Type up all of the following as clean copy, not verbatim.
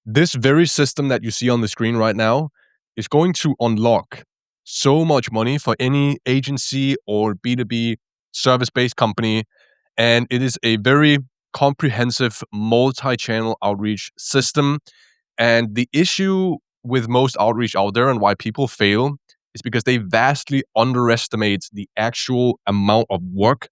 This very system that you see on the screen right now is going to unlock so much money for any agency or B2B service-based company. And it is a very comprehensive multi-channel outreach system. And the issue with most outreach out there and why people fail is because they vastly underestimate the actual amount of work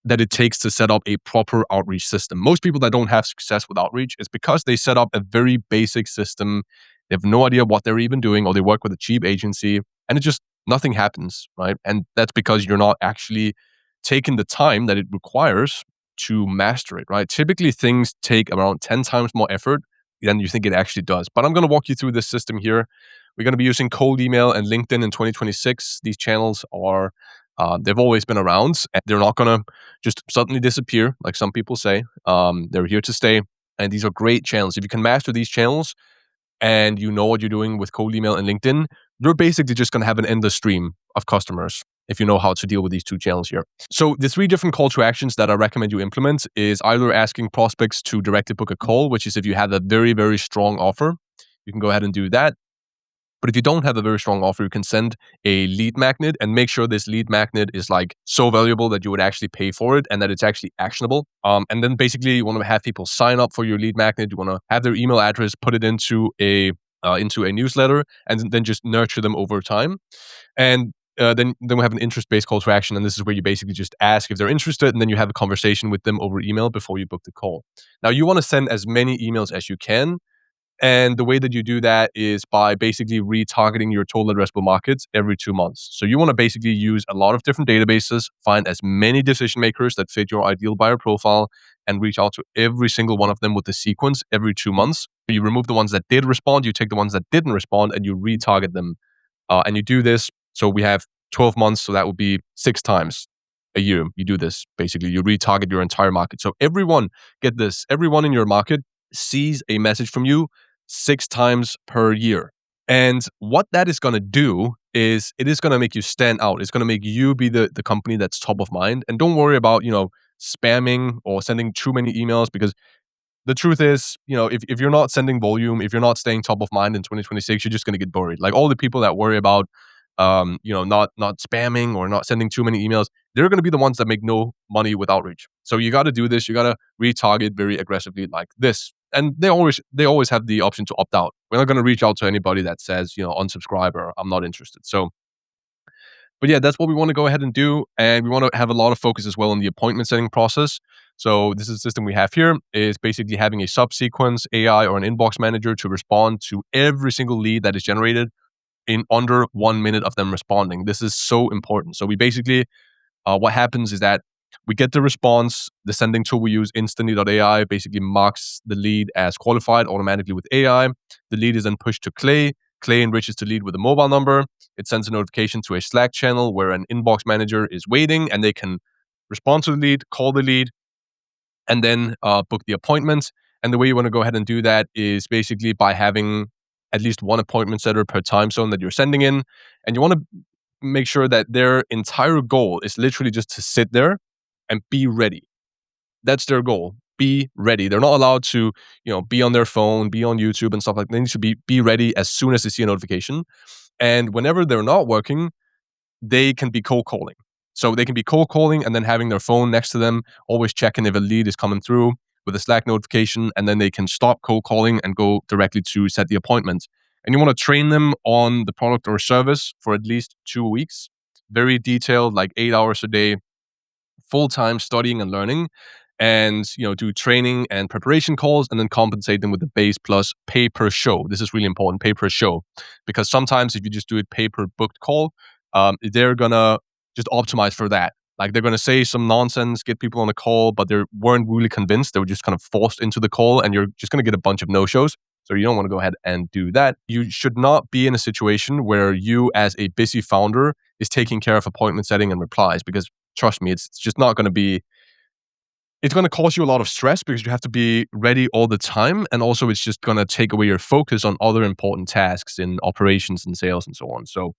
that it takes to set up a proper outreach system. Most people that don't have success with outreach is because they set up a very basic system. They have no idea what they're even doing, or they work with a cheap agency, and it just nothing happens, right? And that's because you're not actually taking the time that it requires to master it, right? Typically, things take around 10 times more effort than you think it actually does. But I'm going to walk you through this system here. We're going to be using cold email and LinkedIn in 2026. These channels are they've always been around, and they're not going to just suddenly disappear, like some people say. They're here to stay, and these are great channels. If you can master these channels and you know what you're doing with cold email and LinkedIn, you're basically just going to have an endless stream of customers if you know how to deal with these two channels here. So the three different call to actions that I recommend you implement is either asking prospects to directly book a call, which is if you have a very, very strong offer, you can go ahead and do that. But if you don't have a very strong offer, you can send a lead magnet and make sure this lead magnet is like so valuable that you would actually pay for it and that it's actually actionable. And then basically you want to have people sign up for your lead magnet. You want to have their email address, put it into a newsletter, and then just nurture them over time. And then we have an interest-based call to action, and this is where you basically just ask if they're interested, and then you have a conversation with them over email before you book the call. Now you want to send as many emails as you can, and the way that you do that is by basically retargeting your total addressable markets every 2 months. So you want to basically use a lot of different databases, find as many decision makers that fit your ideal buyer profile, and reach out to every single one of them with a sequence every 2 months. You remove the ones that did respond, you take the ones that didn't respond, and you retarget them. And you do this. So we have 12 months, so that would be 6 times a year. You do this basically. You retarget your entire market. So everyone, get this, everyone in your market sees a message from you 6 times per year. And what that is going to do is it is going to make you stand out. It's going to make you be the company that's top of mind. And don't worry about, spamming or sending too many emails, because the truth is, if you're not sending volume, if you're not staying top of mind in 2026, you're just going to get buried. Like all the people that worry about, not spamming or not sending too many emails, they're going to be the ones that make no money with outreach. So you got to do this. You got to retarget very aggressively like this. And they always have the option to opt out. We're not going to reach out to anybody that says, unsubscribe or I'm not interested. So, but yeah, that's what we want to go ahead and do. And we want to have a lot of focus as well on the appointment setting process. So this is the system we have here is basically having a subsequence AI or an inbox manager to respond to every single lead that is generated in under 1 minute of them responding. This is so important. So we basically, what happens is that we get the response. The sending tool we use, instantly.ai, basically marks the lead as qualified automatically with AI. The lead is then pushed to Clay. Clay enriches the lead with a mobile number. It sends a notification to a Slack channel where an inbox manager is waiting, and they can respond to the lead, call the lead, and then book the appointment. And the way you want to go ahead and do that is basically by having at least one appointment setter per time zone that you're sending in. And you want to make sure that their entire goal is literally just to sit there and be ready. That's their goal. Be ready. They're not allowed to, be on their phone, be on YouTube and stuff like that. They need to be ready as soon as they see a notification. And whenever they're not working, they can be cold calling. So they can be cold calling and then having their phone next to them, always checking if a lead is coming through with a Slack notification, and then they can stop cold calling and go directly to set the appointment. And you want to train them on the product or service for at least 2 weeks. Very detailed, like 8 hours a day, full-time studying and learning, and do training and preparation calls, and then compensate them with the base plus pay per show. This is really important, pay per show, because sometimes if you just do it pay per booked call, they're gonna just optimize for that. Like they're gonna say some nonsense, get people on a call, but they weren't really convinced. They were just kind of forced into the call, and you're just gonna get a bunch of no-shows. So you don't want to go ahead and do that. You should not be in a situation where you, as a busy founder, is taking care of appointment setting and replies, because trust me, it's just not going to be. It's going to cause you a lot of stress because you have to be ready all the time, and also it's just going to take away your focus on other important tasks in operations and sales and so on. So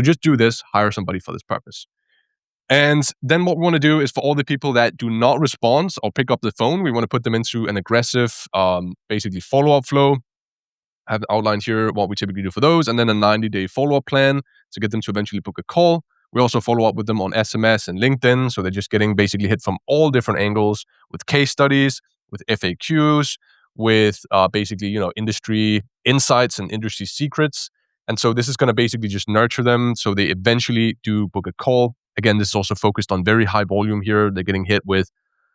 just do this. Hire somebody for this purpose. And then what we want to do is for all the people that do not respond or pick up the phone, we want to put them into an aggressive, basically follow-up flow. I have outlined here what we typically do for those, and then a 90-day follow-up plan to get them to eventually book a call. We also follow up with them on SMS and LinkedIn, so they're just getting basically hit from all different angles with case studies, with FAQs, with basically industry insights and industry secrets. And so this is going to basically just nurture them so they eventually do book a call. Again, this is also focused on very high volume here. They're getting hit with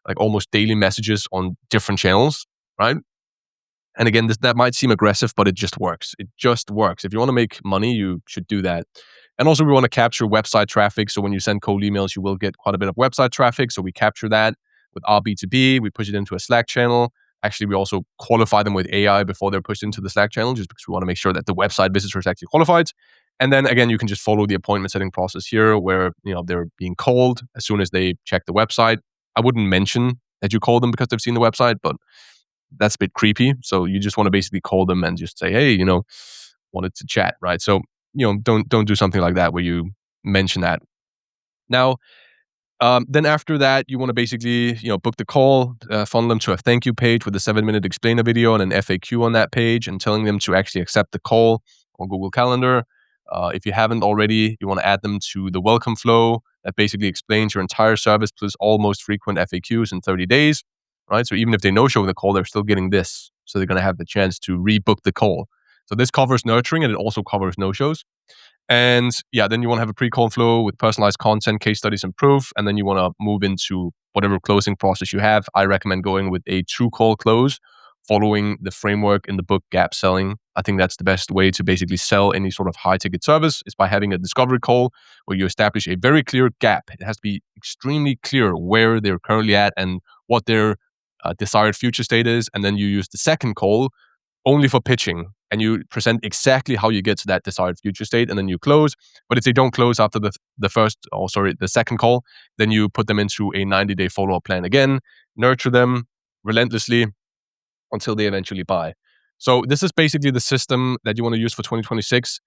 like almost daily messages on different channels, right? And again, that might seem aggressive, but it just works. It just works. If you want to make money, you should do that. And also, we want to capture website traffic. So when you send cold emails, you will get quite a bit of website traffic. So we capture that with our B2B. We push it into a Slack channel. Actually, we also qualify them with AI before they're pushed into the Slack channel, just because we want to make sure that the website visitor is actually qualified. And then again, you can just follow the appointment setting process here, where they're being called as soon as they check the website. I wouldn't mention that you call them because they've seen the website, but that's a bit creepy. So you just want to basically call them and just say, hey, wanted to chat, right? So, don't do something like that where you mention that. Now, then after that, you want to basically, book the call, funnel them to a thank you page with a 7-minute explainer video and an FAQ on that page, and telling them to actually accept the call on Google Calendar. If you haven't already, you want to add them to the welcome flow that basically explains your entire service plus all most frequent FAQs in 30 days, right? So even if they no-show the call, they're still getting this. So they're going to have the chance to rebook the call. So this covers nurturing and it also covers no-shows. And yeah, then you want to have a pre-call flow with personalized content, case studies, and proof. And then you want to move into whatever closing process you have. I recommend going with a true call close, following the framework in the book Gap Selling. I think that's the best way to basically sell any sort of high ticket service is by having a discovery call where you establish a very clear gap. It has to be extremely clear where they're currently at and what their desired future state is. And then you use the second call only for pitching, and you present exactly how you get to that desired future state, and then you close. But if they don't close after the second call, then you put them into a 90-day follow-up plan again, nurture them relentlessly until they eventually buy. So this is basically the system that you want to use for 2026.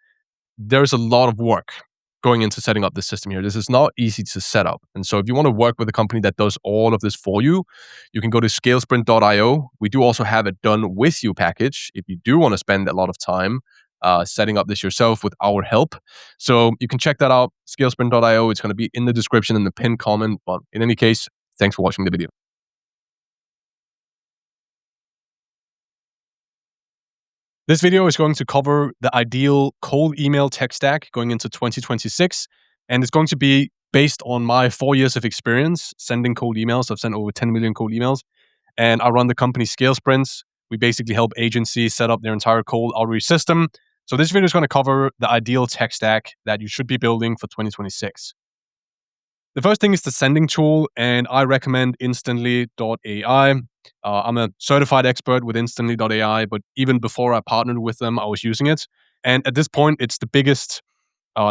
There's a lot of work going into setting up this system here. This is not easy to set up. And so if you want to work with a company that does all of this for you, you can go to scalesprint.io. We do also have a done with you package if you do want to spend a lot of time setting up this yourself with our help. So you can check that out, scalesprint.io. It's going to be in the description in the pinned comment. But in any case, thanks for watching the video. This video is going to cover the ideal cold email tech stack going into 2026. And it's going to be based on my 4 years of experience sending cold emails. I've sent over 10 million cold emails. And I run the company Scale Sprints. We basically help agencies set up their entire cold outreach system. So this video is going to cover the ideal tech stack that you should be building for 2026. The first thing is the sending tool, and I recommend instantly.ai. I'm a certified expert with instantly.ai, but even before I partnered with them, I was using it. And at this point, it's the biggest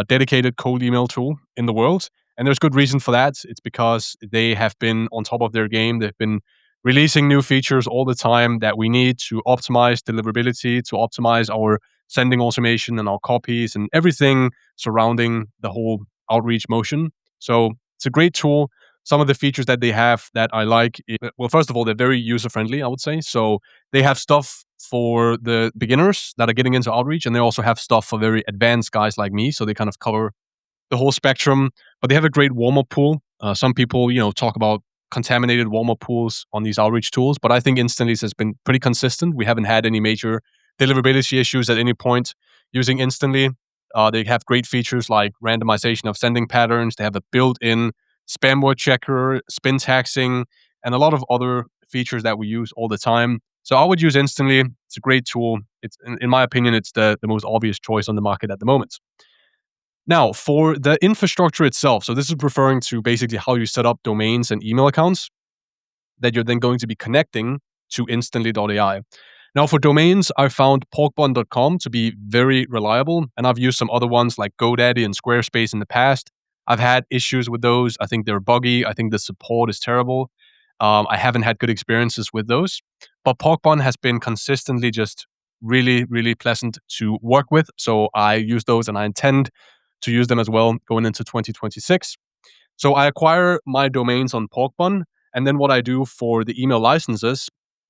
dedicated cold email tool in the world. And there's good reason for that. It's because they have been on top of their game. They've been releasing new features all the time that we need to optimize deliverability, to optimize our sending automation and our copies and everything surrounding the whole outreach motion. So it's a great tool. Some of the features that they have that I like, well, first of all, they're very user-friendly, I would say. So they have stuff for the beginners that are getting into outreach, and they also have stuff for very advanced guys like me. So they kind of cover the whole spectrum, but they have a great warm-up pool. Some people, talk about contaminated warm-up pools on these outreach tools, but I think Instantly has been pretty consistent. We haven't had any major deliverability issues at any point using Instantly. They have great features like randomization of sending patterns. They have a built-in spam word checker, spin taxing, and a lot of other features that we use all the time. So I would use Instantly. It's a great tool. It's, in my opinion, it's the most obvious choice on the market at the moment. Now, for the infrastructure itself, so this is referring to basically how you set up domains and email accounts that you're then going to be connecting to instantly.ai. Now, for domains, I found porkbun.com to be very reliable, and I've used some other ones like GoDaddy and Squarespace in the past. I've had issues with those. I think they're buggy. I think the support is terrible. I haven't had good experiences with those. But Porkbun has been consistently just really, really pleasant to work with. So I use those, and I intend to use them as well going into 2026. So I acquire my domains on Porkbun, and then what I do for the email licenses,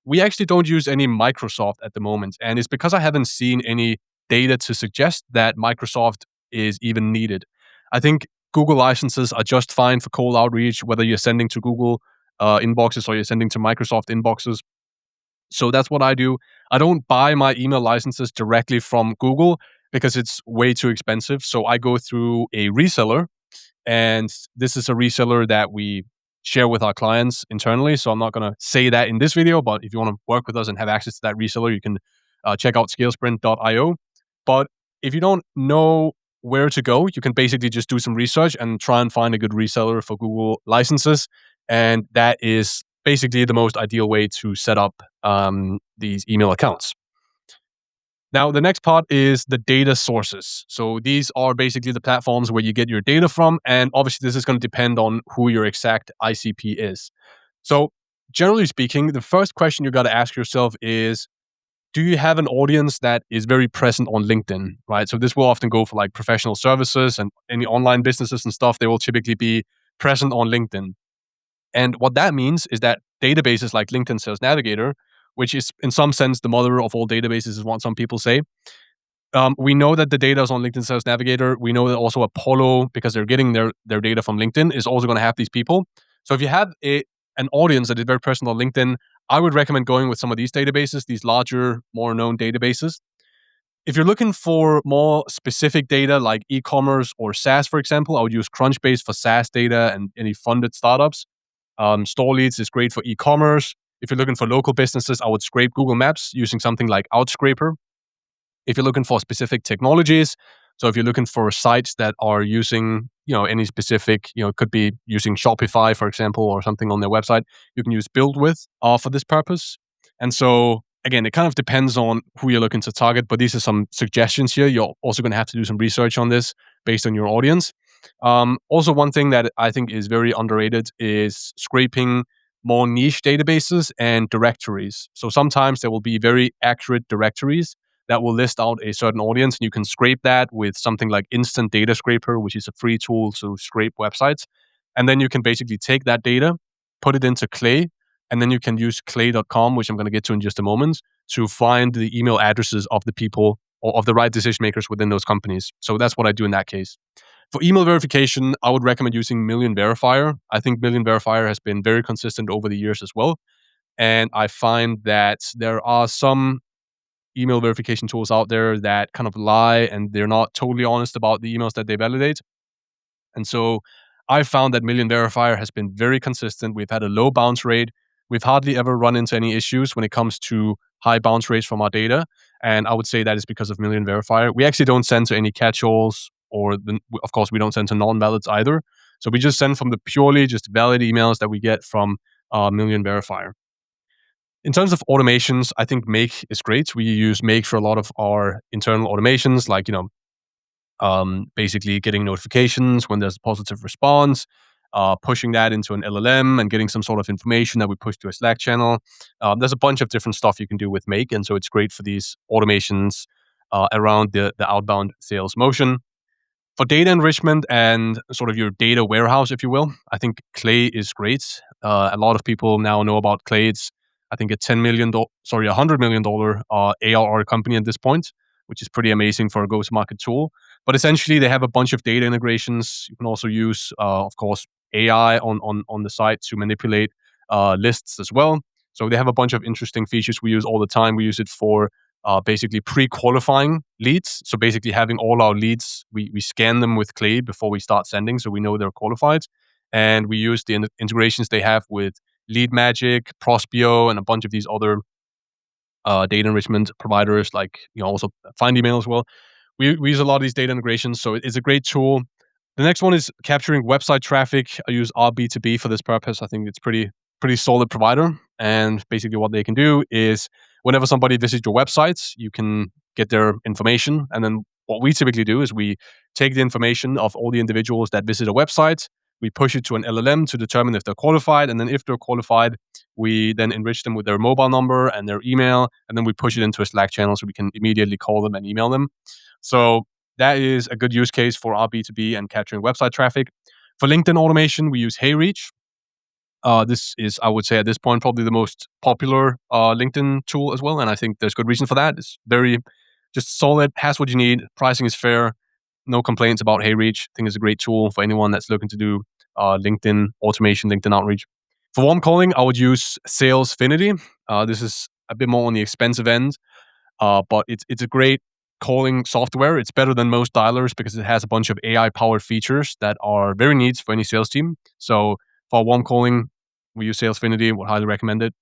we actually don't use any Microsoft at the moment. And it's because I haven't seen any data to suggest that Microsoft is even needed. I think Google licenses are just fine for cold outreach, whether you're sending to Google inboxes or you're sending to Microsoft inboxes. So that's what I do. I don't buy my email licenses directly from Google because it's way too expensive. So I go through a reseller, and this is a reseller that we share with our clients internally. So I'm not going to say that in this video, but if you want to work with us and have access to that reseller, you can check out scalesprint.io. But if you don't know where to go, you can basically just do some research and try and find a good reseller for Google licenses. And that is basically the most ideal way to set up these email accounts. Now, the next part is the data sources. So these are basically the platforms where you get your data from. And obviously, this is going to depend on who your exact ICP is. So, generally speaking, the first question you got to ask yourself is, do you have an audience that is very present on LinkedIn, right? So this will often go for like professional services and any online businesses and stuff. They will typically be present on LinkedIn. And what that means is that databases like LinkedIn Sales Navigator, which is in some sense the mother of all databases, is what some people say. We know that the data is on LinkedIn Sales Navigator. We know that also Apollo, because they're getting their data from LinkedIn, is also going to have these people. So if you have an audience that is very present on LinkedIn, I would recommend going with some of these databases, these larger, more known databases. If you're looking for more specific data like e-commerce or SaaS, for example, I would use Crunchbase for SaaS data and any funded startups. Store Leads is great for e-commerce. If you're looking for local businesses, I would scrape Google Maps using something like Outscraper. If you're looking for specific technologies, so if you're looking for sites that are using, any specific, it could be using Shopify, for example, or something on their website, you can use BuildWith for this purpose. And so again, it kind of depends on who you're looking to target, but these are some suggestions here. You're also going to have to do some research on this based on your audience. Also, one thing that I think is very underrated is scraping more niche databases and directories. So sometimes there will be very accurate directories that will list out a certain audience, and you can scrape that with something like Instant Data Scraper, which is a free tool to scrape websites. And then you can basically take that data, put it into Clay, and then you can use clay.com, which I'm going to get to in just a moment, to find the email addresses of the people or of the right decision makers within those companies. So that's what I do in that case. For email verification, I would recommend using Million Verifier. I think Million Verifier has been very consistent over the years as well. And I find that there are some email verification tools out there that kind of lie and they're not totally honest about the emails that they validate. And so I found that Million Verifier has been very consistent. We've had a low bounce rate. We've hardly ever run into any issues when it comes to high bounce rates from our data. And I would say that is because of Million Verifier. We actually don't send to any catch-alls, of course, we don't send to non-valids either. So we just send from the purely just valid emails that we get from Million Verifier. In terms of automations, I think Make is great. We use Make for a lot of our internal automations, like, basically getting notifications when there's a positive response, pushing that into an LLM and getting some sort of information that we push to a Slack channel. There's a bunch of different stuff you can do with Make, and so it's great for these automations around the outbound sales motion. For data enrichment and sort of your data warehouse, if you will, I think Clay is great. A lot of people now know about Clay. It's, I think, a $100 million ARR company at this point, which is pretty amazing for a go-to-market tool. But essentially, they have a bunch of data integrations. You can also use, of course, AI on the site to manipulate lists as well. So they have a bunch of interesting features we use all the time. We use it for basically pre-qualifying leads. So basically having all our leads, we scan them with Clay before we start sending, so we know they're qualified. And we use the integrations they have with Lead Magic, Prospeo, and a bunch of these other data enrichment providers, like also Find Email as well. We use a lot of these data integrations, so it's a great tool. The next one is capturing website traffic. I use RB2B for this purpose. I think it's pretty solid provider. And basically what they can do is whenever somebody visits your websites, you can get their information. And then what we typically do is we take the information of all the individuals that visit a website, we push it to an LLM to determine if they're qualified. And then if they're qualified, we then enrich them with their mobile number and their email. And then we push it into a Slack channel so we can immediately call them and email them. So that is a good use case for our B2B and capturing website traffic. For LinkedIn automation, we use HeyReach. This is, I would say, at this point, probably the most popular LinkedIn tool as well. And I think there's good reason for that. It's very just solid, has what you need. Pricing is fair. No complaints about HeyReach. I think it's a great tool for anyone that's looking to do LinkedIn automation, LinkedIn outreach. For warm calling, I would use Salesfinity. This is a bit more on the expensive end, but it's a great calling software. It's better than most dialers because it has a bunch of AI powered features that are very neat for any sales team. So for warm calling, we use Salesfinity. Would highly recommend it.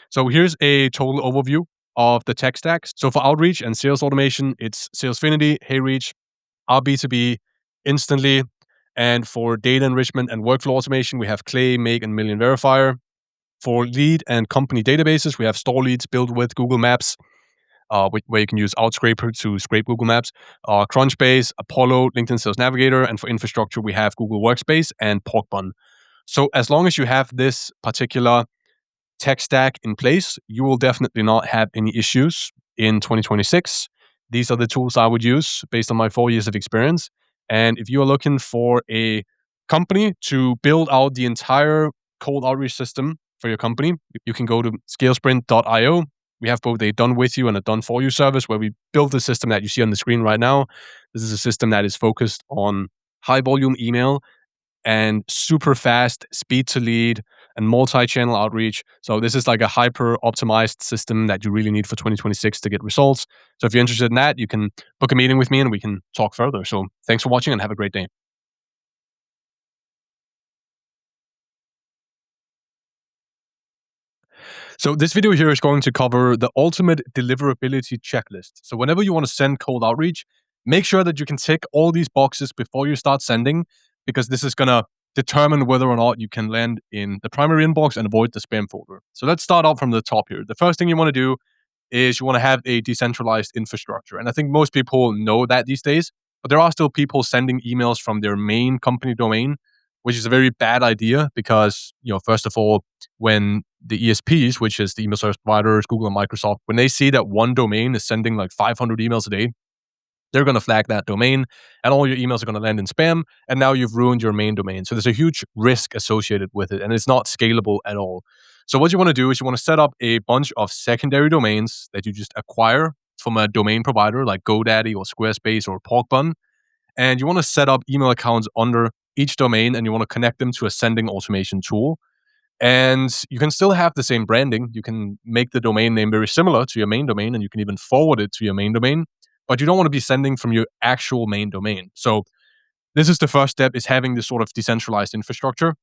So here's a total overview of the tech stacks. So for outreach and sales automation, it's Salesfinity, HeyReach, our B2B, Instantly. And for data enrichment and workflow automation, we have Clay, Make, and Million Verifier. For lead and company databases, we have Store Leads built with Google Maps, where you can use Outscraper to scrape Google Maps, Crunchbase, Apollo, LinkedIn Sales Navigator, and for infrastructure, we have Google Workspace and Porkbun. So as long as you have this particular tech stack in place, you will definitely not have any issues in 2026. These are the tools I would use based on my 4 years of experience. And if you are looking for a company to build out the entire cold outreach system for your company, you can go to scalesprint.io. We have both a done with you and a done for you service where we build the system that you see on the screen right now. This is a system that is focused on high volume email and super fast speed to lead and multi-channel outreach. So this is like a hyper optimized system that you really need for 2026 to get results. So if you're interested in that, you can book a meeting with me and we can talk further. So thanks for watching and have a great day. So this video here is going to cover the ultimate deliverability checklist. So whenever you want to send cold outreach, make sure that you can tick all these boxes before you start sending, because this is going to determine whether or not you can land in the primary inbox and avoid the spam folder. So let's start out from the top here. The first thing you want to do is you want to have a decentralized infrastructure. And I think most people know that these days, but there are still people sending emails from their main company domain, which is a very bad idea because, first of all, when the ESPs, which is the email service providers, Google and Microsoft, when they see that one domain is sending like 500 emails a day, they're going to flag that domain and all your emails are going to land in spam. And now you've ruined your main domain. So there's a huge risk associated with it and it's not scalable at all. So what you want to do is you want to set up a bunch of secondary domains that you just acquire from a domain provider like GoDaddy or Squarespace or Porkbun. And you want to set up email accounts under each domain and you want to connect them to a sending automation tool. And you can still have the same branding. You can make the domain name very similar to your main domain and you can even forward it to your main domain, but you don't want to be sending from your actual main domain. So this is the first step, is having this sort of decentralized infrastructure.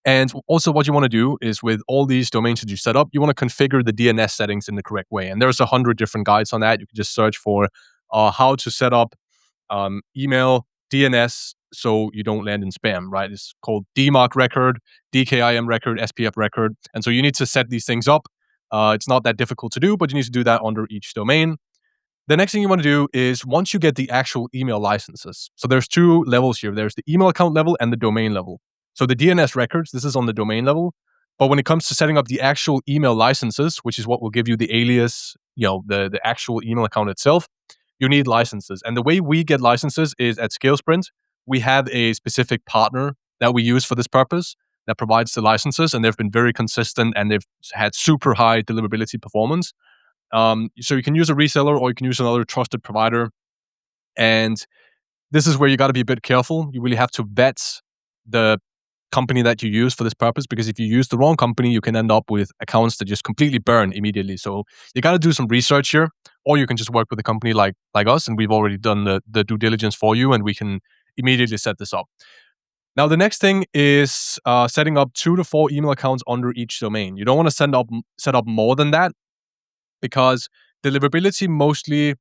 And also what you want to do is with all these domains that you set up, you want to configure the DNS settings in the correct way. And there's 100 different guides on that. You can just search for how to set up email DNS so you don't land in spam, right? It's called DMARC record, DKIM record, SPF record. And so you need to set these things up. It's not that difficult to do, but you need to do that under each domain. The next thing you want to do is once you get the actual email licenses. So there's two levels here. There's the email account level and the domain level. So the DNS records, this is on the domain level. But when it comes to setting up the actual email licenses, which is what will give you the alias, the actual email account itself, you need licenses. And the way we get licenses is at ScaleSprint, we have a specific partner that we use for this purpose that provides the licenses, and they've been very consistent and they've had super high deliverability performance. So you can use a reseller or you can use another trusted provider. And this is where you got to be a bit careful. You really have to vet the company that you use for this purpose, because if you use the wrong company, you can end up with accounts that just completely burn immediately. So you got to do some research here, or you can just work with a company like us, and we've already done the due diligence for you, and we can immediately set this up. Now, the next thing is setting up 2 to 4 email accounts under each domain. You don't want to set up more than that, because deliverability mostly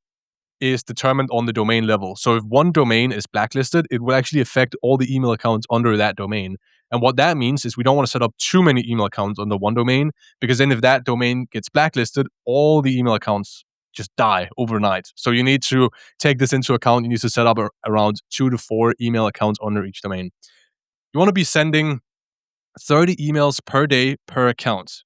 is determined on the domain level. So if one domain is blacklisted, it will actually affect all the email accounts under that domain. And what that means is we don't want to set up too many email accounts under one domain, because then if that domain gets blacklisted, all the email accounts just die overnight. So you need to take this into account. You need to set up around 2 to 4 email accounts under each domain. You want to be sending 30 emails per day per account.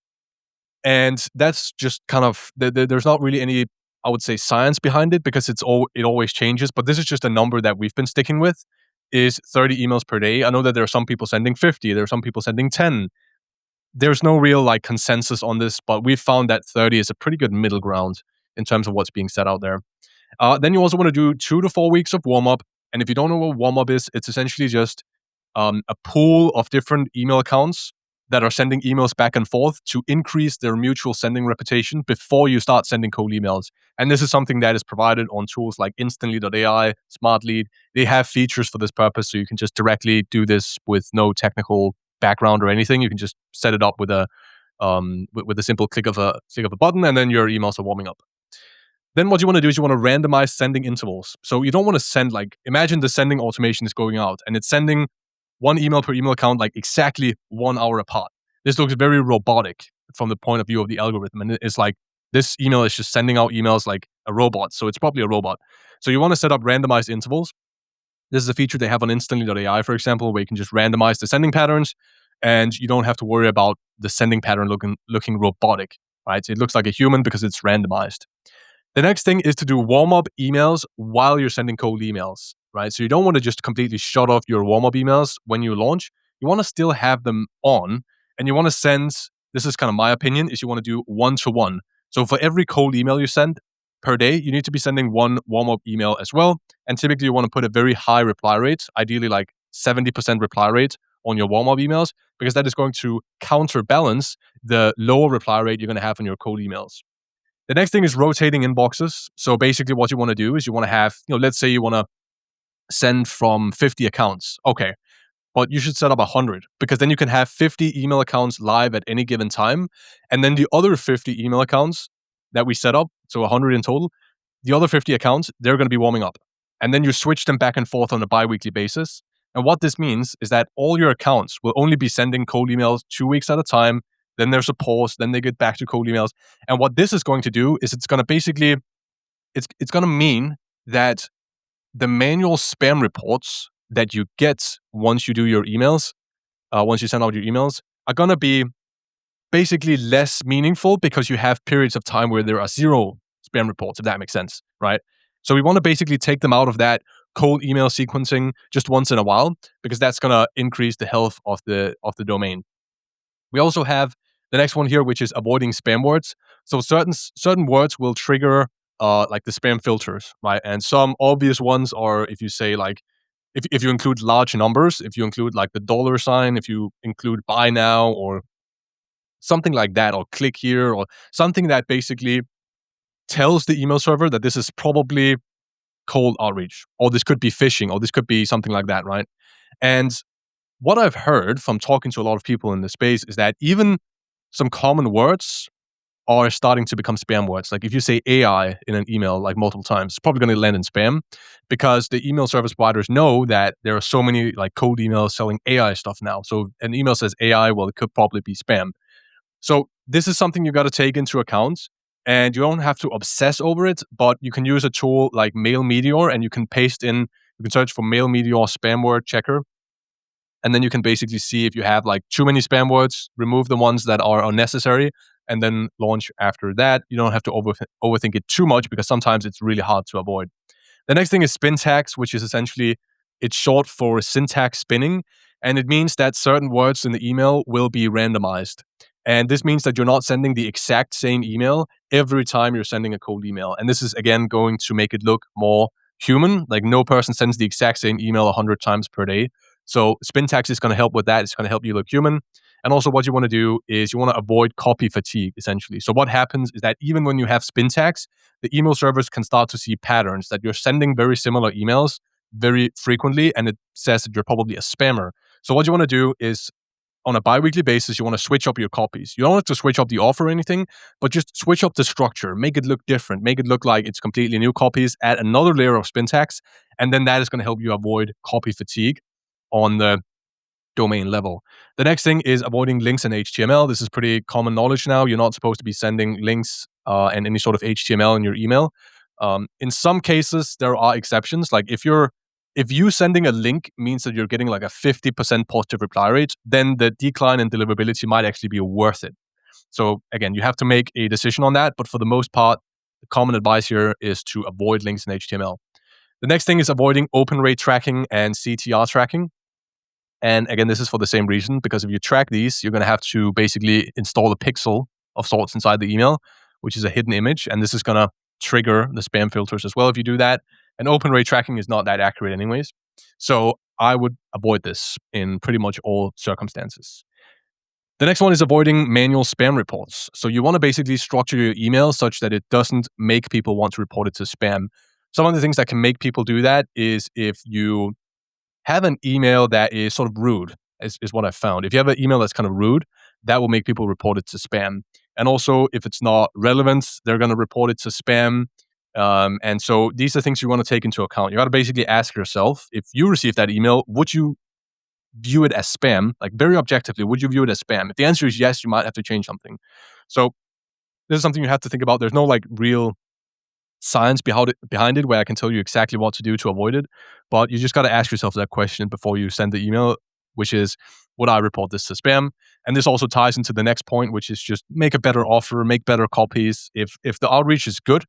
And that's just kind of, there's not really any, I would say, science behind it, because it always changes. But this is just a number that we've been sticking with, is 30 emails per day. I know that there are some people sending 50, there are some people sending 10. there's no real like consensus on this, but we've found that 30 is a pretty good middle ground in terms of what's being said out there. Then you also want to do 2 to 4 weeks of warm up. And if you don't know what warm up is, it's essentially just a pool of different email accounts that are sending emails back and forth to increase their mutual sending reputation before you start sending cold emails. And this is something that is provided on tools like Instantly.ai, SmartLead. They have features for this purpose, so you can just directly do this with no technical background or anything. You can just set it up with a with a simple click of a button, and then your emails are warming up. Then what you want to do is you want to randomize sending intervals. So you don't want to send like, imagine the sending automation is going out and it's sending one email per email account like exactly 1 hour apart. This looks very robotic from the point of view of the algorithm. And it's like this email is just sending out emails like a robot. So it's probably a robot. So you want to set up randomized intervals. This is a feature they have on Instantly.ai, for example, where you can just randomize the sending patterns and you don't have to worry about the sending pattern looking robotic, right? So it looks like a human because it's randomized. The next thing is to do warm-up emails while you're sending cold emails, right? So you don't want to just completely shut off your warm-up emails when you launch. You want to still have them on, and you want to send, this is kind of my opinion, is you want to do one-to-one. So for every cold email you send per day, you need to be sending one warm-up email as well. And typically you want to put a very high reply rate, ideally like 70% reply rate on your warm-up emails, because that is going to counterbalance the lower reply rate you're going to have on your cold emails. The next thing is rotating inboxes. So basically what you want to do is you want to have, let's say you want to send from 50 accounts. Okay. But you should set up 100 because then you can have 50 email accounts live at any given time. And then the other 50 email accounts that we set up, so 100 in total, the other 50 accounts, they're going to be warming up. And then you switch them back and forth on a bi-weekly basis. And what this means is that all your accounts will only be sending cold emails 2 weeks at a time. Then there's a pause. Then they get back to cold emails. And what this is going to do is it's going to basically, it's going to mean that the manual spam reports that you get once you do your emails, once you send out your emails, are going to be basically less meaningful because you have periods of time where there are zero spam reports, if that makes sense, right? So we want to basically take them out of that cold email sequencing just once in a while because that's going to increase the health of the domain. We also have the next one here, which is avoiding spam words. So certain words will trigger like the spam filters, right? And some obvious ones are if you say like, if you include large numbers, if you include like the $sign, if you include buy now or something like that, or click here, or something that basically tells the email server that this is probably cold outreach, or this could be phishing, or this could be something like that, right? And what I've heard from talking to a lot of people in this space is that even some common words are starting to become spam words. Like if you say AI in an email like multiple times, it's probably going to land in spam because the email service providers know that there are so many like cold emails selling AI stuff now. So an email says AI, well, it could probably be spam. So this is something you got to take into account, and you don't have to obsess over it, but you can use a tool like Mail Meteor and you can search for Mail Meteor spam word checker. And then you can basically see if you have like too many spam words, remove the ones that are unnecessary, and then launch after that. You don't have to overthink it too much because sometimes it's really hard to avoid. The next thing is spin tags, which is essentially, it's short for syntax spinning. And it means that certain words in the email will be randomized. And this means that you're not sending the exact same email every time you're sending a cold email. And this is, again, going to make it look more human. Like no person sends the exact same email 100 times per day. So spin tags is going to help with that. It's going to help you look human. And also what you want to do is you want to avoid copy fatigue, essentially. So what happens is that even when you have spin tags, the email servers can start to see patterns that you're sending very similar emails very frequently, and it says that you're probably a spammer. So what you want to do is on a bi-weekly basis, you want to switch up your copies. You don't have to switch up the offer or anything, but just switch up the structure, make it look different, make it look like it's completely new copies, add another layer of spin tags, and then that is going to help you avoid copy fatigue on the domain level. The next thing is avoiding links and HTML. This is pretty common knowledge now. You're not supposed to be sending links and any sort of HTML in your email. In some cases, there are exceptions. Like if you sending a link means that you're getting like a 50% positive reply rate, then the decline in deliverability might actually be worth it. So again, you have to make a decision on that. But for the most part, the common advice here is to avoid links in HTML. The next thing is avoiding open rate tracking and CTR tracking. And again, this is for the same reason, because if you track these, you're going to have to basically install a pixel of sorts inside the email, which is a hidden image. And this is going to trigger the spam filters as well if you do that. And open rate tracking is not that accurate anyways. So I would avoid this in pretty much all circumstances. The next one is avoiding manual spam reports. So you want to basically structure your email such that it doesn't make people want to report it to spam. Some of the things that can make people do that is if you have an email that is sort of rude, is what I've found. If you have an email that's kind of rude, that will make people report it to spam. And also, if it's not relevant, they're going to report it to spam. And so these are things you want to take into account. You got to basically ask yourself, if you receive that email, would you view it as spam? Like very objectively, would you view it as spam? If the answer is yes, you might have to change something. So this is something you have to think about. There's no like real science behind it where I can tell you exactly what to do to avoid it. But you just got to ask yourself that question before you send the email, which is, would I report this to spam? And this also ties into the next point, which is just make a better offer, make better copies. If the outreach is good,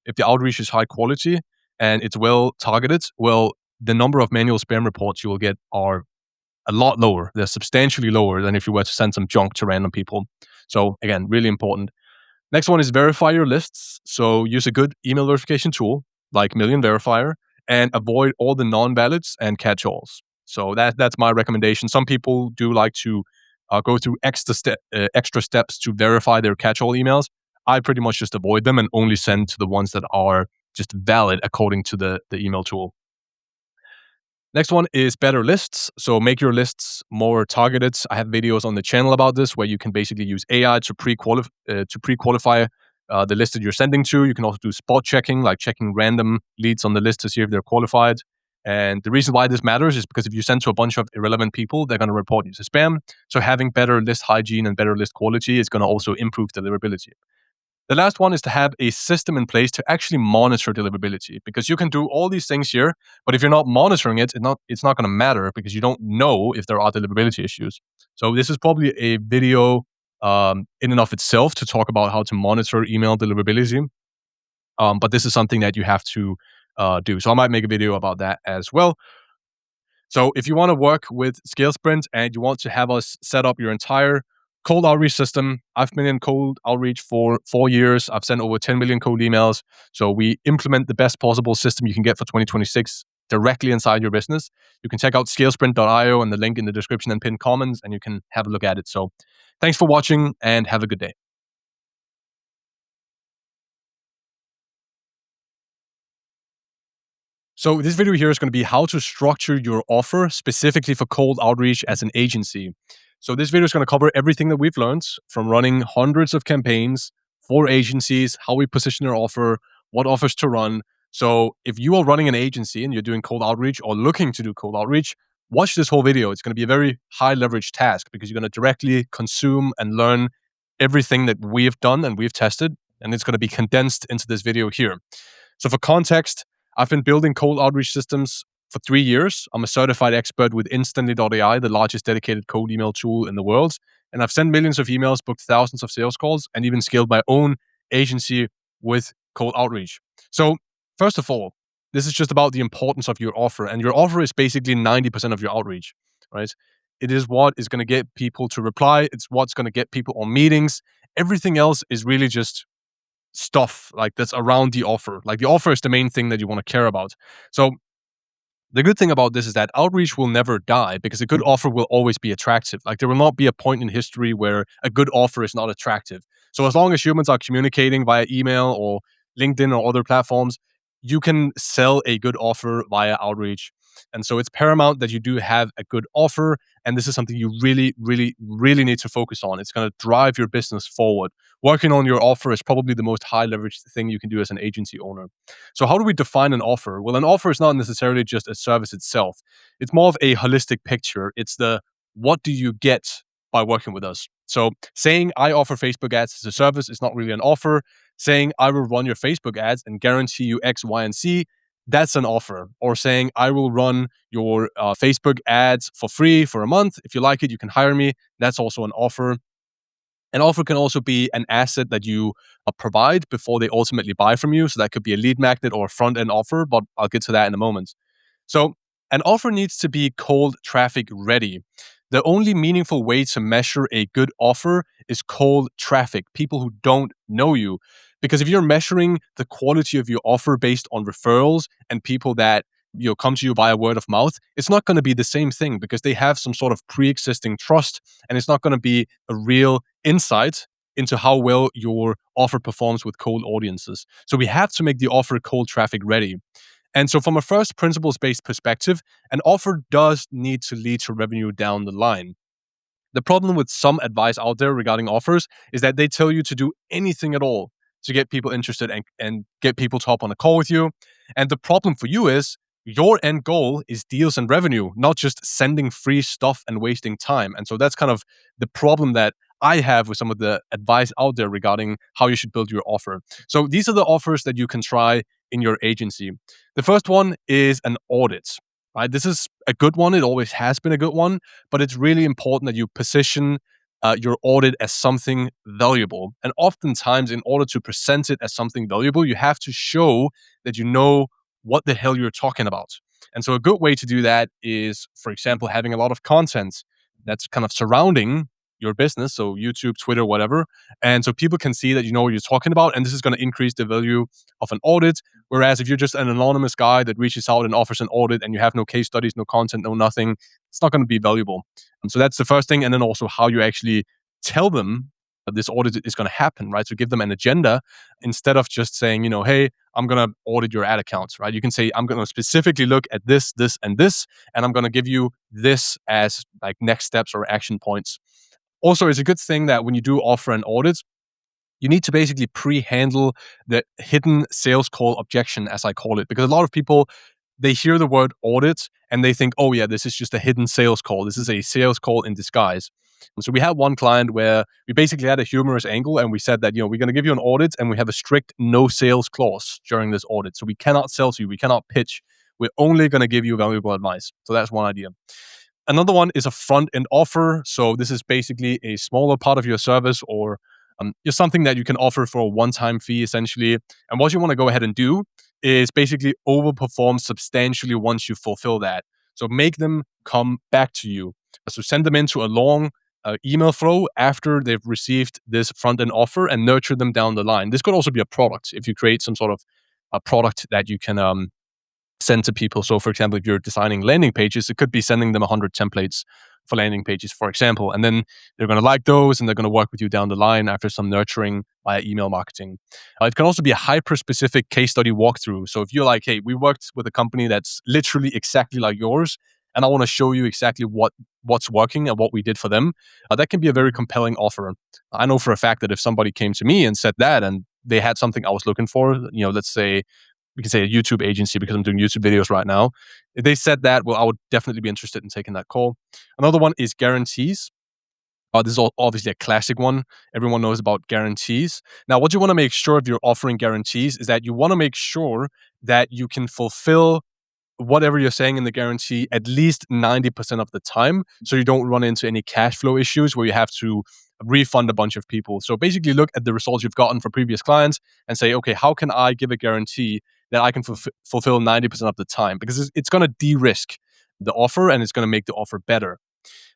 if the outreach is high quality and it's well targeted, well, the number of manual spam reports you will get are a lot lower. They're substantially lower than if you were to send some junk to random people. So again, really important. Next one is verify your lists. So use a good email verification tool like Million Verifier and avoid all the non-valids and catch-alls. So that's my recommendation. Some people do like to go through extra steps to verify their catch-all emails. I pretty much just avoid them and only send to the ones that are just valid according to the email tool. Next one is better lists. So make your lists more targeted. I have videos on the channel about this where you can basically use AI to pre-qualify the list that you're sending to. You can also do spot checking, like checking random leads on the list to see if they're qualified. And the reason why this matters is because if you send to a bunch of irrelevant people, they're going to report you to spam. So having better list hygiene and better list quality is going to also improve deliverability. The last one is to have a system in place to actually monitor deliverability, because you can do all these things here, but if you're not monitoring it, it's not going to matter because you don't know if there are deliverability issues. So this is probably a video in and of itself to talk about how to monitor email deliverability. But this is something that you have to do. So I might make a video about that as well. So if you want to work with ScaleSprint and you want to have us set up your entire cold outreach system, I've been in cold outreach for 4 years. I've sent over 10 million cold emails. So we implement the best possible system you can get for 2026 directly inside your business. You can check out scalesprint.io and the link in the description and pinned comments, and you can have a look at it. So thanks for watching and have a good day. So this video here is going to be how to structure your offer specifically for cold outreach as an agency. So this video is going to cover everything that we've learned from running hundreds of campaigns for agencies, how we position our offer, what offers to run. So if you are running an agency and you're doing cold outreach or looking to do cold outreach, watch this whole video. It's going to be a very high leverage task because you're going to directly consume and learn everything that we've done and we've tested. And it's going to be condensed into this video here. So for context, I've been building cold outreach systems for 3 years. I'm a certified expert with Instantly.ai, the largest dedicated cold email tool in the world. And I've sent millions of emails, booked thousands of sales calls, and even scaled my own agency with cold outreach. So first of all, this is just about the importance of your offer. And your offer is basically 90% of your outreach, right? It is what is going to get people to reply. It's what's going to get people on meetings. Everything else is really just stuff like that's around the offer. Like the offer is the main thing that you want to care about. So the good thing about this is that outreach will never die because a good offer will always be attractive. Like there will not be a point in history where a good offer is not attractive. So as long as humans are communicating via email or LinkedIn or other platforms, you can sell a good offer via outreach. And so it's paramount that you do have a good offer. And this is something you really, really, really need to focus on. It's going to drive your business forward. Working on your offer is probably the most high leverage thing you can do as an agency owner. So how do we define an offer? Well, an offer is not necessarily just a service itself. It's more of a holistic picture. It's the what do you get by working with us? So saying I offer Facebook ads as a service is not really an offer. Saying I will run your Facebook ads and guarantee you X, Y, and Z, that's an offer. Or saying I will run your Facebook ads for free for a month. If you like it, you can hire me. That's also an offer. An offer can also be an asset that you provide before they ultimately buy from you. So that could be a lead magnet or a front end offer, but I'll get to that in a moment. So An offer needs to be cold traffic ready. The only meaningful way to measure a good offer is cold traffic, people who don't know you. Because if you're measuring the quality of your offer based on referrals and people that come to you via word of mouth, it's not going to be the same thing because they have some sort of pre-existing trust, and it's not going to be a real insight into how well your offer performs with cold audiences. So we have to make the offer cold traffic ready. And so, from a first principles based perspective, an offer does need to lead to revenue down the line. The problem with some advice out there regarding offers is that they tell you to do anything at all to get people interested and get people to hop on a call with you. And the problem for you is your end goal is deals and revenue, not just sending free stuff and wasting time. And so that's kind of the problem that I have with some of the advice out there regarding how you should build your offer. So these are the offers that you can try in your agency. The first one is an audit. Right? This is a good one. It always has been a good one, but it's really important that you position your audit as something valuable. And oftentimes, in order to present it as something valuable, you have to show that you know what the hell you're talking about. And so, a good way to do that is, for example, having a lot of content that's kind of surrounding your business, so YouTube, Twitter, whatever. And so people can see that you know what you're talking about, and this is going to increase the value of an audit. Whereas if you're just an anonymous guy that reaches out and offers an audit and you have no case studies, no content, no nothing, it's not going to be valuable. And so that's the first thing. And then also how you actually tell them that this audit is going to happen, right? So give them an agenda instead of just saying, hey, I'm going to audit your ad accounts, right? You can say, I'm going to specifically look at this, this, and this, and I'm going to give you this as like next steps or action points. Also, it's a good thing that when you do offer an audit, you need to basically pre-handle the hidden sales call objection, as I call it, because a lot of people, they hear the word audit and they think, oh yeah, this is just a hidden sales call. This is a sales call in disguise. And so we had one client where we basically had a humorous angle and we said that, we're going to give you an audit and we have a strict no sales clause during this audit. So we cannot sell to you. We cannot pitch. We're only going to give you valuable advice. So that's one idea. Another one is a front end offer. So this is basically a smaller part of your service or just something that you can offer for a one-time fee, essentially. And what you want to go ahead and do is basically overperform substantially once you fulfill that. So make them come back to you. So send them into a long email flow after they've received this front-end offer and nurture them down the line. This could also be a product if you create some sort of a product that you can send to people. So, for example, if you're designing landing pages, it could be sending them 100 templates for landing pages, for example. And then they're going to like those and they're going to work with you down the line after some nurturing via email marketing. It can also be a hyper-specific case study walkthrough. So if you're like, hey, we worked with a company that's literally exactly like yours, and I want to show you exactly what's working and what we did for them, that can be a very compelling offer. I know for a fact that if somebody came to me and said that and they had something I was looking for, let's say we can say a YouTube agency because I'm doing YouTube videos right now. If they said that, well, I would definitely be interested in taking that call. Another one is guarantees. This is obviously a classic one. Everyone knows about guarantees. Now, what you want to make sure if you're offering guarantees is that you want to make sure that you can fulfill whatever you're saying in the guarantee at least 90% of the time, so you don't run into any cash flow issues where you have to refund a bunch of people. So basically look at the results you've gotten for previous clients and say, okay, how can I give a guarantee that I can fulfill 90% of the time? Because it's going to de-risk the offer and it's going to make the offer better.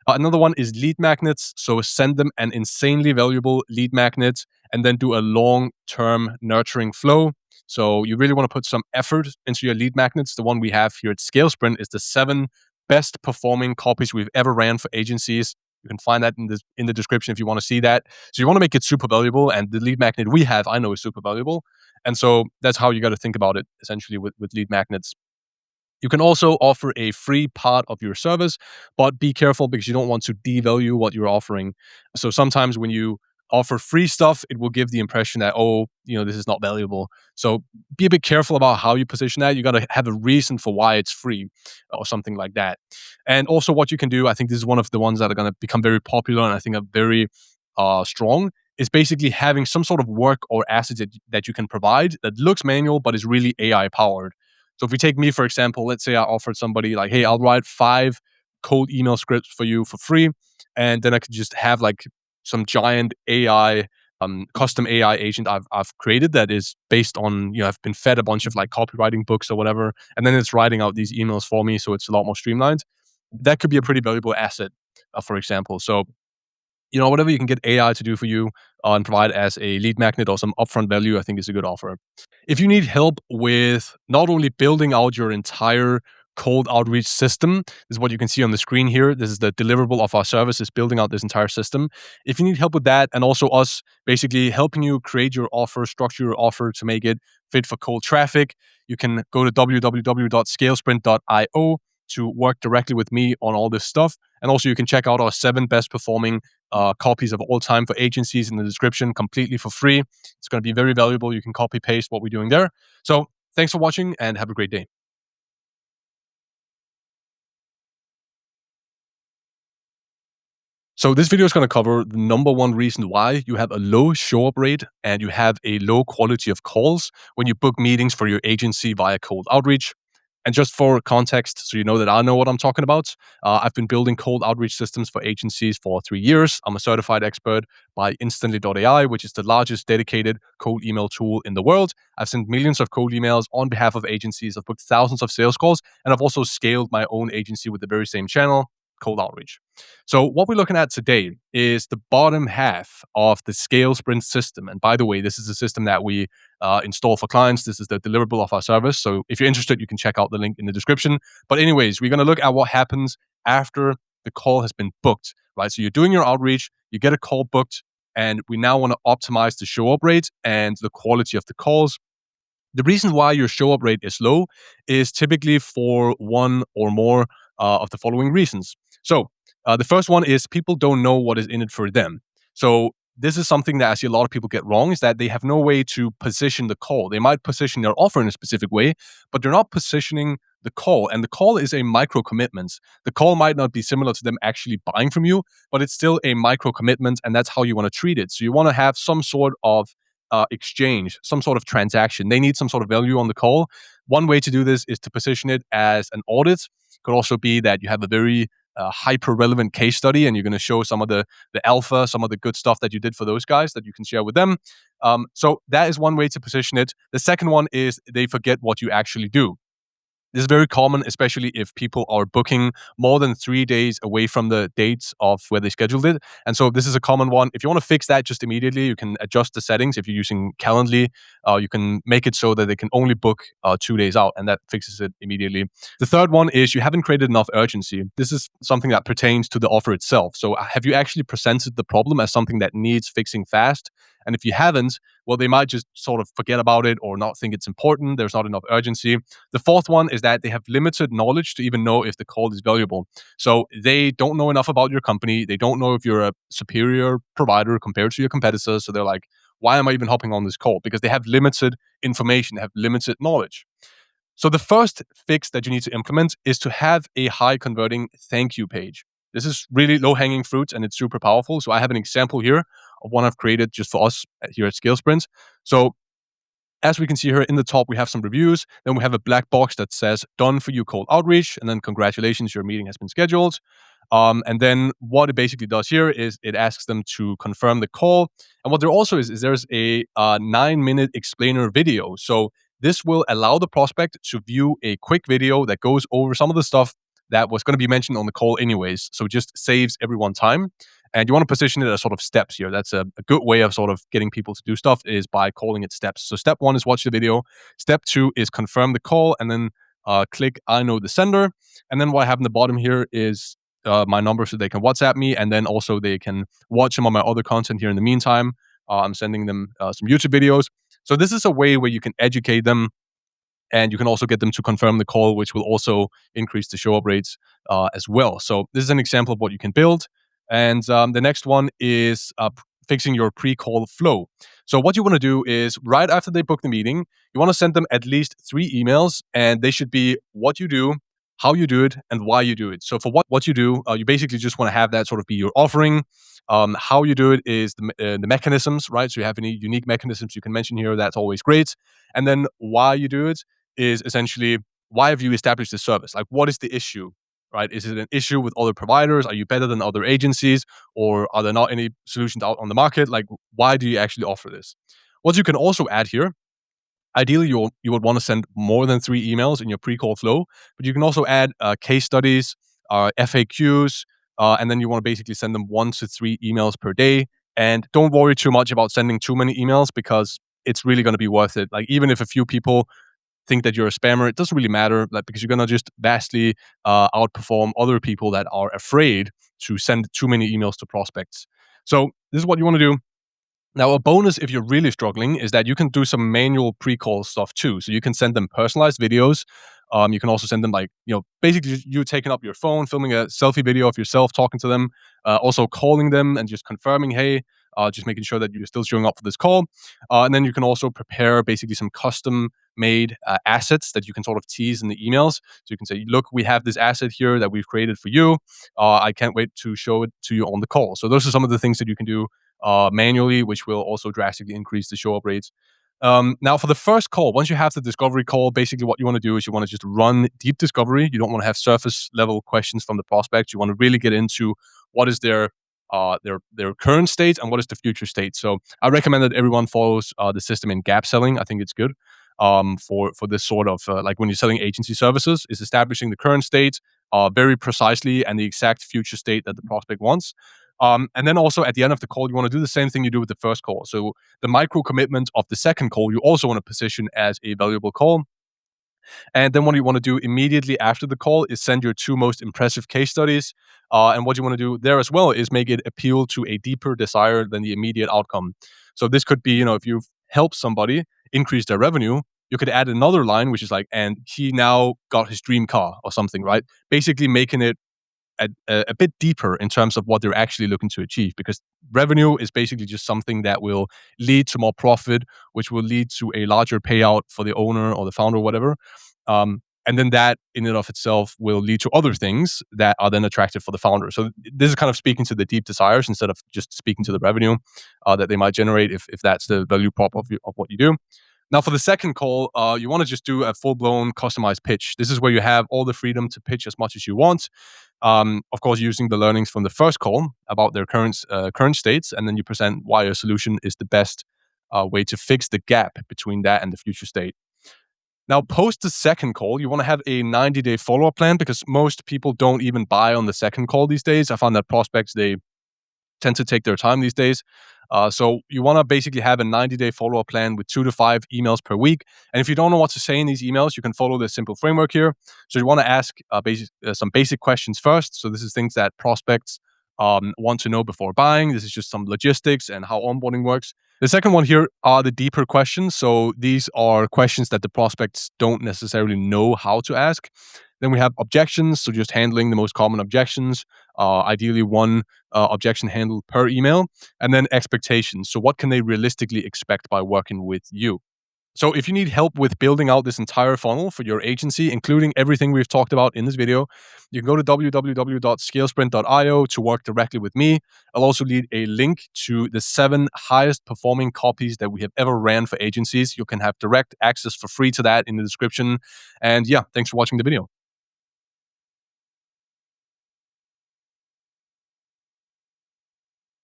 Another one is lead magnets. So send them an insanely valuable lead magnet and then do a long-term nurturing flow. So you really want to put some effort into your lead magnets. The one we have here at Scale Sprint is the 7 best performing copies we've ever ran for agencies. You can find that in the description if you want to see that. So you want to make it super valuable, and the lead magnet we have, I know, is super valuable. And so that's how you got to think about it, essentially, with lead magnets. You can also offer a free part of your service, but be careful because you don't want to devalue what you're offering. So sometimes when you offer free stuff, it will give the impression that, this is not valuable. So be a bit careful about how you position that. You got to have a reason for why it's free or something like that. And also what you can do, I think this is one of the ones that are going to become very popular and I think are very strong, is basically having some sort of work or asset that you can provide that looks manual but is really AI powered. So if we take me, for example, let's say I offered somebody like, hey, I'll write 5 cold email scripts for you for free. And then I could just have like some giant AI custom AI agent I've created that is based on, I've been fed a bunch of like copywriting books or whatever, and then it's writing out these emails for me, so it's a lot more streamlined. That could be a pretty valuable asset, for example. So whatever you can get AI to do for you and provide as a lead magnet or some upfront value, I think is a good offer. If you need help with not only building out your entire cold outreach system, this is what you can see on the screen here. This is the deliverable of our service, is building out this entire system. If you need help with that, and also us basically helping you create your offer, structure your offer to make it fit for cold traffic, you can go to www.scalesprint.io to work directly with me on all this stuff. And also, you can check out our 7 best performing copies of all time for agencies in the description completely for free. It's going to be very valuable. You can copy paste what we're doing there. So thanks for watching and have a great day. So this video is going to cover the number one reason why you have a low show up rate and you have a low quality of calls when you book meetings for your agency via cold outreach. And just for context, so you know that I know what I'm talking about, I've been building cold outreach systems for agencies for 3 years. I'm a certified expert by Instantly.ai, which is the largest dedicated cold email tool in the world. I've sent millions of cold emails on behalf of agencies. I've booked thousands of sales calls, and I've also scaled my own agency with the very same channel, cold outreach. So what we're looking at today is the bottom half of the Scale Sprint system. And by the way, this is a system that we install for clients. This is the deliverable of our service. So if you're interested, you can check out the link in the description. But anyways, we're going to look at what happens after the call has been booked, right? So you're doing your outreach, you get a call booked, and we now want to optimize the show up rate and the quality of the calls. The reason why your show up rate is low is typically for one or more of the following reasons. So, the first one is people don't know what is in it for them. So, this is something that I see a lot of people get wrong, is that they have no way to position the call. They might position their offer in a specific way, but they're not positioning the call. And the call is a micro commitment. The call might not be similar to them actually buying from you, but it's still a micro commitment, and that's how you want to treat it. So, you want to have some sort of exchange, some sort of transaction. They need some sort of value on the call. One way to do this is to position it as an audit. Could also be that you have a very hyper relevant case study and you're going to show some of the alpha, some of the good stuff that you did for those guys that you can share with them. So that is one way to position it. The second one is they forget what you actually do. This is very common, especially if people are booking more than 3 days away from the dates of where they scheduled it. And so this is a common one. If you want to fix that just immediately, you can adjust the settings. If you're using Calendly, you can make it so that they can only book 2 days out, and that fixes it immediately. The third one is you haven't created enough urgency. This is something that pertains to the offer itself. So have you actually presented the problem as something that needs fixing fast? And if you haven't, well, they might just sort of forget about it or not think it's important. There's not enough urgency. The fourth one is that they have limited knowledge to even know if the call is valuable. So they don't know enough about your company. They don't know if you're a superior provider compared to your competitors. So they're like, why am I even hopping on this call? Because they have limited information, they have limited knowledge. So the first fix that you need to implement is to have a high converting thank you page. This is really low hanging fruit and it's super powerful. So I have an example here of one I've created just for us here at Scale Sprint. So as we can see here in the top, we have some reviews. Then we have a black box that says done for you cold outreach. And then congratulations, your meeting has been scheduled. And then what it basically does here is it asks them to confirm the call. And what there also is there's a 9-minute explainer video. So this will allow the prospect to view a quick video that goes over some of the stuff that was going to be mentioned on the call anyways. So it just saves everyone time. And you want to position it as sort of steps here. That's a good way of sort of getting people to do stuff is by calling it steps. So step 1 is watch the video. Step 2 is confirm the call and then click I know the sender. And then what I have in the bottom here is my number so they can WhatsApp me. And then also they can watch some of my other content here in the meantime. I'm sending them some YouTube videos. So this is a way where you can educate them and you can also get them to confirm the call, which will also increase the show up rates as well. So this is an example of what you can build. And the next one is fixing your pre-call flow. So what you want to do is right after they book the meeting, you want to send them at least 3 emails, and they should be what you do, how you do it, and why you do it. So for what you do, you basically just want to have that sort of be your offering. How you do it is the mechanisms, right? So you have any unique mechanisms you can mention here. That's always great. And then why you do it is essentially why have you established this service? Like what is the issue? right? Is it an issue with other providers? Are you better than other agencies? Or are there not any solutions out on the market? Like, why do you actually offer this? What you can also add here, ideally, you would want to send more than 3 emails in your pre-call flow, but you can also add case studies, FAQs, and then you want to basically send them 1 to 3 emails per day. And don't worry too much about sending too many emails because it's really going to be worth it. Like, even if a few people think that you're a spammer, it doesn't really matter, like, because you're going to just vastly outperform other people that are afraid to send too many emails to prospects. So this is what you want to do. Now, a bonus if you're really struggling is that you can do some manual pre-call stuff too. So you can send them personalized videos. You can also send them, like, basically you taking up your phone, filming a selfie video of yourself talking to them, also calling them and just confirming, hey, just making sure that you're still showing up for this call. And then you can also prepare basically some custom made assets that you can sort of tease in the emails. So you can say, look, we have this asset here that we've created for you. I can't wait to show it to you on the call. So those are some of the things that you can do manually, which will also drastically increase the show up rates. Now, for the first call, once you have the discovery call, basically what you want to do is you want to just run deep discovery. You don't want to have surface level questions from the prospect. You want to really get into what is their current state and what is the future state. So I recommend that everyone follows the system in gap selling. I think it's good for this sort of like when you're selling agency services, is establishing the current state very precisely and the exact future state that the prospect wants. And then also at the end of the call, you want to do the same thing you do with the first call. So the micro commitment of the second call, you also want to position as a valuable call. And then what you want to do immediately after the call is send your 2 most impressive case studies. And what you want to do there as well is make it appeal to a deeper desire than the immediate outcome. So this could be, if you've helped somebody increase their revenue, you could add another line, which is like, and he now got his dream car or something, right? Basically making it a bit deeper in terms of what they're actually looking to achieve, because revenue is basically just something that will lead to more profit, which will lead to a larger payout for the owner or the founder or whatever. And then that in and of itself will lead to other things that are then attractive for the founder. So this is kind of speaking to the deep desires instead of just speaking to the revenue that they might generate if that's the value prop of what you do. Now, for the second call, you want to just do a full-blown customized pitch. This is where you have all the freedom to pitch as much as you want. Of course, using the learnings from the first call about their current states, and then you present why your solution is the best way to fix the gap between that and the future state. Now, post the second call, you want to have a 90-day follow-up plan, because most people don't even buy on the second call these days. I found that prospects, they tend to take their time these days. So you want to basically have a 90-day follow-up plan with 2 to 5 emails per week. And if you don't know what to say in these emails, you can follow this simple framework here. So you want to ask some basic questions first. So this is things that prospects want to know before buying. This is just some logistics and how onboarding works. The second one here are the deeper questions. So these are questions that the prospects don't necessarily know how to ask. Then we have objections, so just handling the most common objections, ideally one objection handled per email. And then expectations, so what can they realistically expect by working with you? So if you need help with building out this entire funnel for your agency, including everything we've talked about in this video, you can go to www.scalesprint.io to work directly with me. I'll also leave a link to the 7 highest performing copies that we have ever ran for agencies. You can have direct access for free to that in the description. And yeah, thanks for watching the video.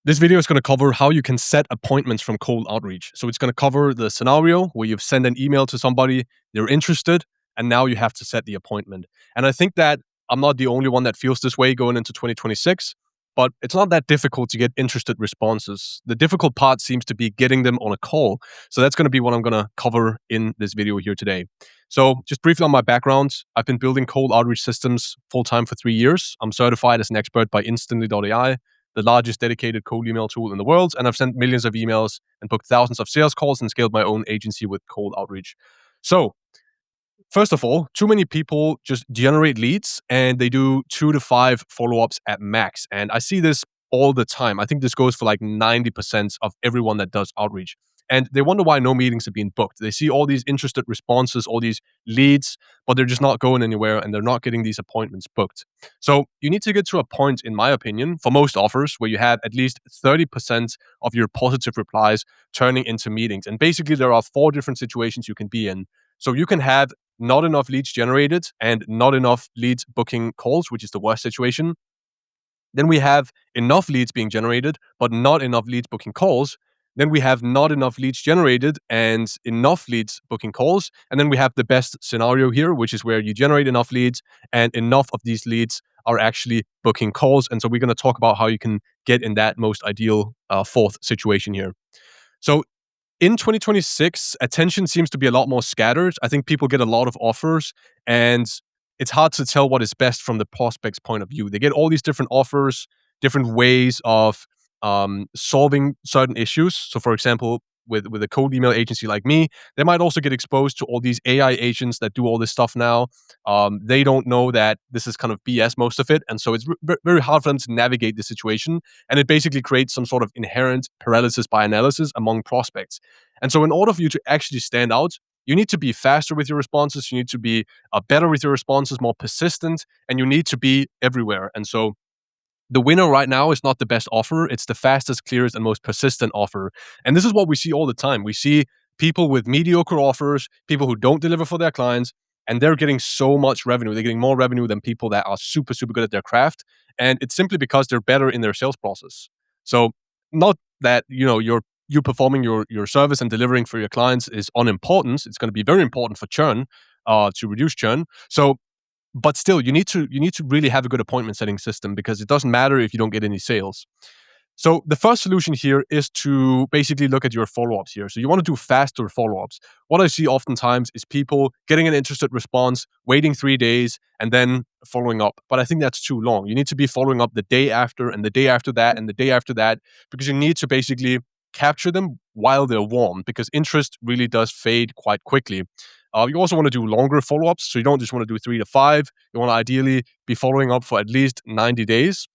This video is going to cover how you can set appointments from cold outreach. So it's going to cover the scenario where you've sent an email to somebody, they're interested, and now you have to set the appointment. And I think that I'm not the only one that feels this way going into 2026, but it's not that difficult to get interested responses. The difficult part seems to be getting them on a call. So that's going to be what I'm going to cover in this video here today. So just briefly on my background, I've been building cold outreach systems full-time for 3 years. I'm certified as an expert by Instantly.ai, the largest dedicated cold email tool in the world. And I've sent millions of emails and booked thousands of sales calls and scaled my own agency with cold outreach. So first of all, too many people just generate leads and they do 2 to 5 follow-ups at max. And I see this all the time. I think this goes for like 90% of everyone that does outreach. And they wonder why no meetings are being booked. They see all these interested responses, all these leads, but they're just not going anywhere and they're not getting these appointments booked. So you need to get to a point, in my opinion, for most offers where you have at least 30% of your positive replies turning into meetings. And basically, there are 4 different situations you can be in. So you can have not enough leads generated and not enough leads booking calls, which is the worst situation. Then we have enough leads being generated, but not enough leads booking calls. Then we have not enough leads generated and enough leads booking calls. And then we have the best scenario here, which is where you generate enough leads and enough of these leads are actually booking calls. And so we're going to talk about how you can get in that most ideal fourth situation here. So in 2026, attention seems to be a lot more scattered. I think people get a lot of offers, and it's hard to tell what is best from the prospect's point of view. They get all these different offers, different ways of solving certain issues. So, for example, with a cold email agency like me, they might also get exposed to all these AI agents that do all this stuff now. They don't know that this is kind of BS, most of it, and so it's very hard for them to navigate the situation, and it basically creates some sort of inherent paralysis by analysis among prospects. And so, in order for you to actually stand out, you need to be faster with your responses. You need to be better with your responses, more persistent, and you need to be everywhere. And so, the winner right now is not the best offer. It's the fastest, clearest, and most persistent offer. And this is what we see all the time. We see people with mediocre offers, people who don't deliver for their clients, and they're getting so much revenue. They're getting more revenue than people that are super, super good at their craft. And it's simply because they're better in their sales process. So, not that, you performing your service and delivering for your clients is unimportant. It's going to be very important for churn, to reduce churn. So but still, you need to really have a good appointment setting system, because it doesn't matter if you don't get any sales. So the first solution here is to basically look at your follow-ups here. So you want to do faster follow-ups. What I see oftentimes is people getting an interested response, waiting 3 days, and then following up. But I think that's too long. You need to be following up the day after, and the day after that, and the day after that, because you need to basically capture them while they're warm, because interest really does fade quite quickly. You also want to do longer follow-ups, so you don't just want to do 3 to 5. You want to ideally be following up for at least 90 days.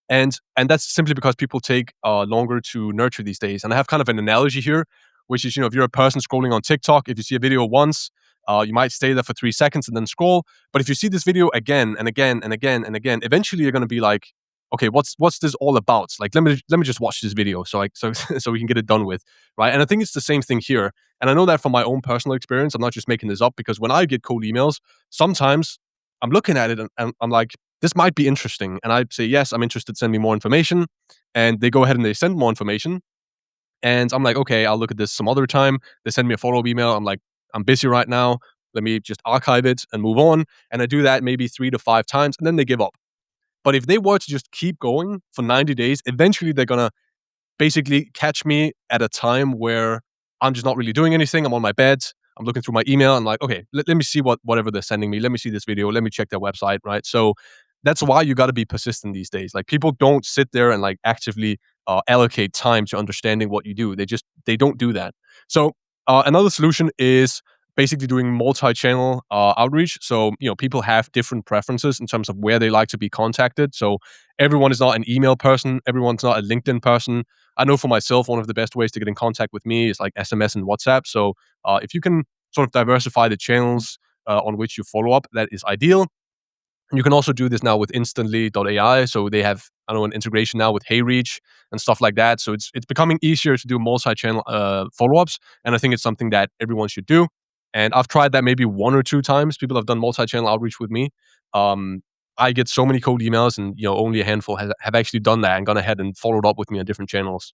And that's simply because people take longer to nurture these days. And I have kind of an analogy here, which is, if you're a person scrolling on TikTok, if you see a video once, you might stay there for 3 seconds and then scroll. But if you see this video again and again and again and again, eventually you're going to be like, okay, what's this all about? Like, let me just watch this video so we can get it done with, right? And I think it's the same thing here. And I know that from my own personal experience. I'm not just making this up, because when I get cold emails, sometimes I'm looking at it and I'm like, this might be interesting. And I say, yes, I'm interested, send me more information. And they go ahead and they send more information. And I'm like, okay, I'll look at this some other time. They send me a follow-up email. I'm like, I'm busy right now. Let me just archive it and move on. And I do that maybe 3 to 5 times, and then they give up. But if they were to just keep going for 90 days, eventually they're going to basically catch me at a time where I'm just not really doing anything. I'm on my bed. I'm looking through my email. I'm like, okay, let me see whatever they're sending me. Let me see this video. Let me check their website, right? So that's why you got to be persistent these days. Like, people don't sit there and like actively allocate time to understanding what you do. They don't do that. So another solution is basically doing multi-channel outreach. So, people have different preferences in terms of where they like to be contacted. So everyone is not an email person. Everyone's not a LinkedIn person. I know for myself, one of the best ways to get in contact with me is like SMS and WhatsApp. So if you can sort of diversify the channels on which you follow up, that is ideal. And you can also do this now with instantly.ai. So they have, I don't know, an integration now with HeyReach and stuff like that. So it's becoming easier to do multi-channel follow-ups. And I think it's something that everyone should do. And I've tried that maybe 1 or 2 times. People have done multi-channel outreach with me. I get so many cold emails, and only a handful have actually done that and gone ahead and followed up with me on different channels.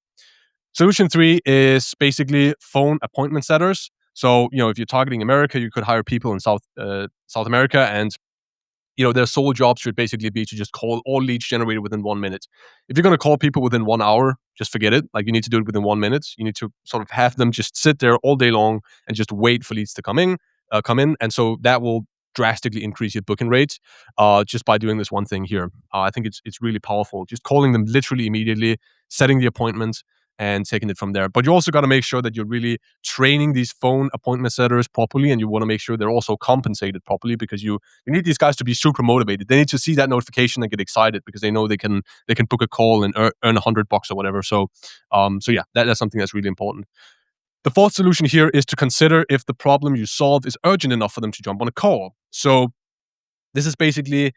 Solution 3 is basically phone appointment setters. So, if you're targeting America, you could hire people in South America, and their sole job should basically be to just call all leads generated within 1 minute. If you're going to call people within 1 hour, just forget it. Like, you need to do it within 1 minute. You need to sort of have them just sit there all day long and just wait for leads to come in. And so that will drastically increase your booking rate just by doing this one thing here. I think it's really powerful. Just calling them literally immediately, setting the appointment, and taking it from there. But you also got to make sure that you're really training these phone appointment setters properly, and you want to make sure they're also compensated properly, because you need these guys to be super motivated. They need to see that notification and get excited, because they know they can book a call and earn $100 or whatever. So yeah, that's something that's really important. The fourth solution here is to consider if the problem you solve is urgent enough for them to jump on a call. So this is basically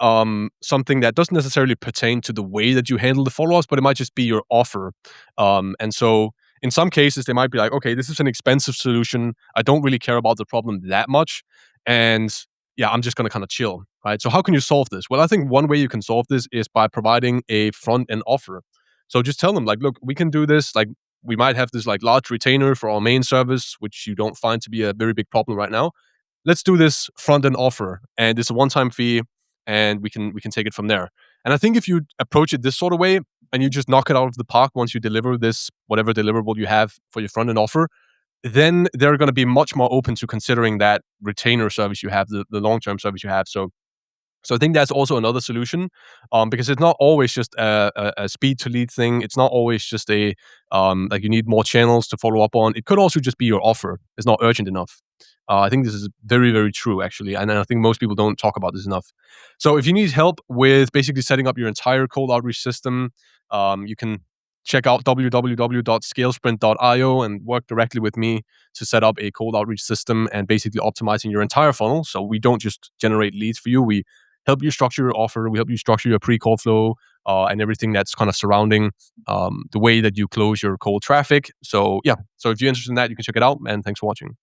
something that doesn't necessarily pertain to the way that you handle the follow-ups, but it might just be your offer. And so in some cases, they might be like, okay, this is an expensive solution. I don't really care about the problem that much. And yeah, I'm just going to kind of chill, right? So how can you solve this? Well, I think one way you can solve this is by providing a front end offer. So just tell them like, look, we can do this. Like we might have this like large retainer for our main service, which you don't find to be a very big problem right now. Let's do this front end offer, and it's a one time fee, and we can take it from there. And I think if you approach it this sort of way, and you just knock it out of the park once you deliver this whatever deliverable you have for your front end offer, then they're going to be much more open to considering that retainer service you have, the long term service you have. So I think that's also another solution, because it's not always just a speed to lead thing. It's not always just a like you need more channels to follow up on. It could also just be your offer is not urgent enough. I think this is very, very true, actually. And I think most people don't talk about this enough. So if you need help with basically setting up your entire cold outreach system, you can check out www.scalesprint.io and work directly with me to set up a cold outreach system and basically optimizing your entire funnel. So we don't just generate leads for you. We help you structure your offer. We help you structure your pre-call flow and everything that's kind of surrounding the way that you close your cold traffic. So yeah, so if you're interested in that, you can check it out. And thanks for watching.